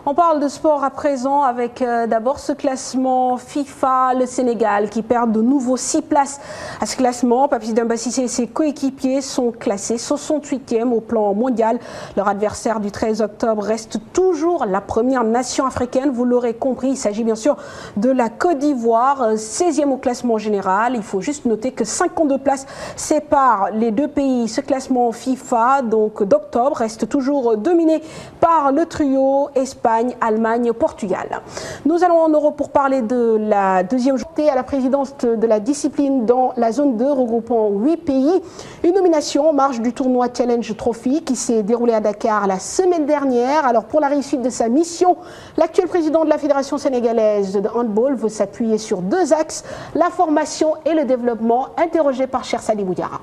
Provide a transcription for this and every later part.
On parle de sport à présent avec d'abord ce classement FIFA, le Sénégal qui perd de nouveau 6 places à ce classement. Papis Demba Cissé et ses coéquipiers sont classés 68e au plan mondial. Leur adversaire du 13 octobre reste toujours la première nation africaine. Vous l'aurez compris, il s'agit bien sûr de la Côte d'Ivoire, 16e au classement général. Il faut juste noter que 52 places séparent les deux pays. Ce classement FIFA donc d'octobre reste toujours dominé par le trio Espagne, Allemagne, Portugal. Nous allons en Europe pour parler de la deuxième journée à la présidence de la discipline dans la zone 2 regroupant 8 pays. Une nomination en marge du tournoi Challenge Trophy qui s'est déroulé à Dakar la semaine dernière. Alors pour la réussite de sa mission, l'actuel président de la Fédération sénégalaise de handball veut s'appuyer sur 2 axes, la formation et le développement, interrogé par Cher Sadi Boudiara.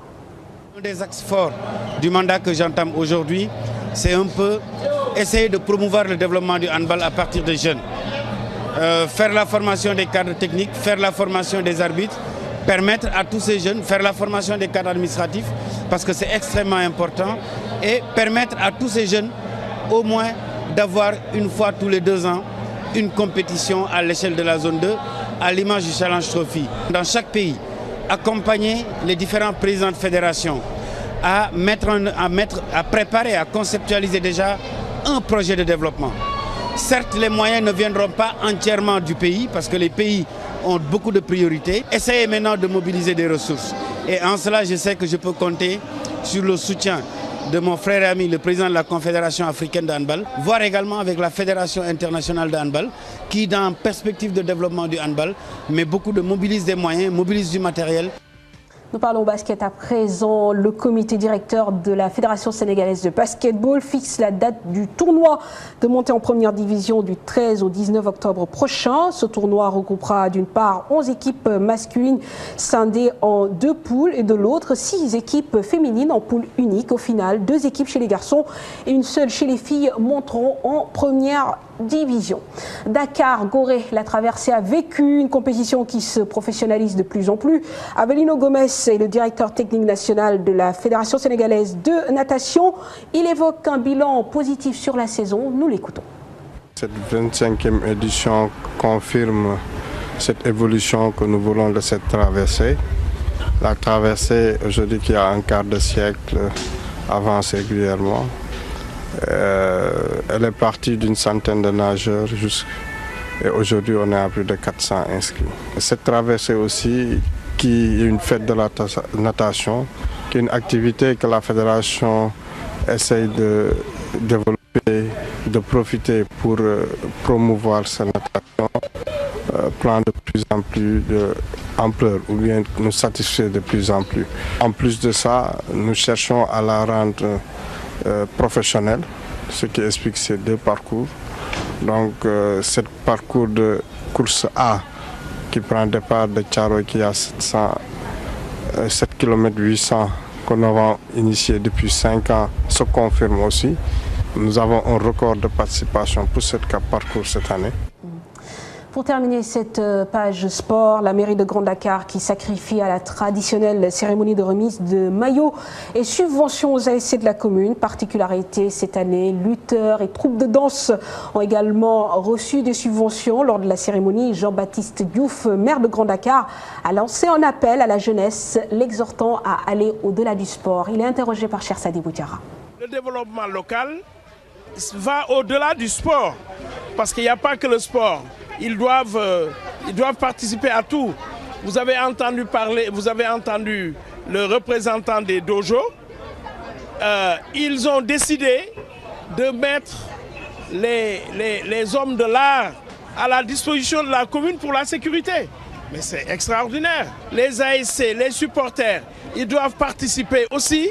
Un des axes forts du mandat que j'entame aujourd'hui, c'est un peu essayer de promouvoir le développement du handball à partir des jeunes. Faire la formation des cadres techniques, faire la formation des arbitres, permettre à tous ces jeunes, faire la formation des cadres administratifs, parce que c'est extrêmement important, et permettre à tous ces jeunes au moins d'avoir une fois tous les 2 ans une compétition à l'échelle de la zone 2, à l'image du Challenge Trophy. Dans chaque pays, accompagner les différents présidents de fédération à préparer, à conceptualiser déjà un projet de développement. Certes, les moyens ne viendront pas entièrement du pays parce que les pays ont beaucoup de priorités. Essayez maintenant de mobiliser des ressources. Et en cela, je sais que je peux compter sur le soutien de mon frère et ami, le président de la Confédération africaine de handball, voire également avec la Fédération internationale de handball, qui, dans perspective de développement du handball, met beaucoup de mobilise des moyens, mobilise du matériel. Nous parlons basket à présent. Le comité directeur de la Fédération sénégalaise de basketball fixe la date du tournoi de montée en première division du 13 au 19 octobre prochain. Ce tournoi regroupera d'une part 11 équipes masculines scindées en 2 poules et de l'autre 6 équipes féminines en poule unique. Au final, 2 équipes chez les garçons et une seule chez les filles monteront en première division. Dakar, Gorée, la traversée a vécu une compétition qui se professionnalise de plus en plus. Avelino Gomez est le directeur technique national de la Fédération sénégalaise de natation. Il évoque un bilan positif sur la saison. Nous l'écoutons. Cette 25e édition confirme cette évolution que nous voulons de cette traversée. La traversée, je dis qu'il y a un quart de siècle, avance régulièrement. Elle est partie d'une centaine de nageurs et aujourd'hui on est à plus de 400 inscrits. Cette traversée aussi, qui est une fête de la natation, qui est une activité que la fédération essaye de développer, de profiter pour promouvoir cette natation, prend de plus en plus d'ampleur ou bien nous satisfait de plus en plus. En plus de ça, nous cherchons à la rendre professionnel, ce qui explique ces 2 parcours. Donc, ce parcours de course A qui prend départ de Thiaroye qui a 7 km 800 qu'on a initié depuis 5 ans se confirme aussi. Nous avons un record de participation pour ce parcours cette année. Pour terminer cette page sport, la mairie de Grand Dakar qui sacrifie à la traditionnelle cérémonie de remise de maillots et subventions aux ASC de la commune. Particularité cette année, lutteurs et troupes de danse ont également reçu des subventions. Lors de la cérémonie, Jean-Baptiste Diouf, maire de Grand Dakar, a lancé un appel à la jeunesse, l'exhortant à aller au-delà du sport. Il est interrogé par Cher Sadi Boudiara. Le développement local va au-delà du sport parce qu'il n'y a pas que le sport. Ils doivent participer à tout. Vous avez entendu le représentant des dojos. Ils ont décidé de mettre les hommes de l'art à la disposition de la commune pour la sécurité. Mais c'est extraordinaire. Les ASC, les supporters, ils doivent participer aussi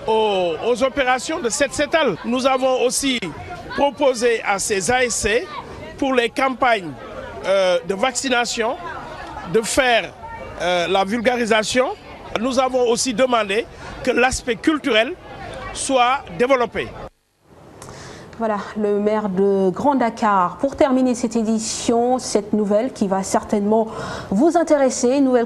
aux opérations de Set-Setal. Nous avons aussi proposé à ces ASC pour les campagnes de vaccination, de faire la vulgarisation. Nous avons aussi demandé que l'aspect culturel soit développé. Voilà, le maire de Grand Dakar. Pour terminer cette édition, cette nouvelle qui va certainement vous intéresser, nouvelle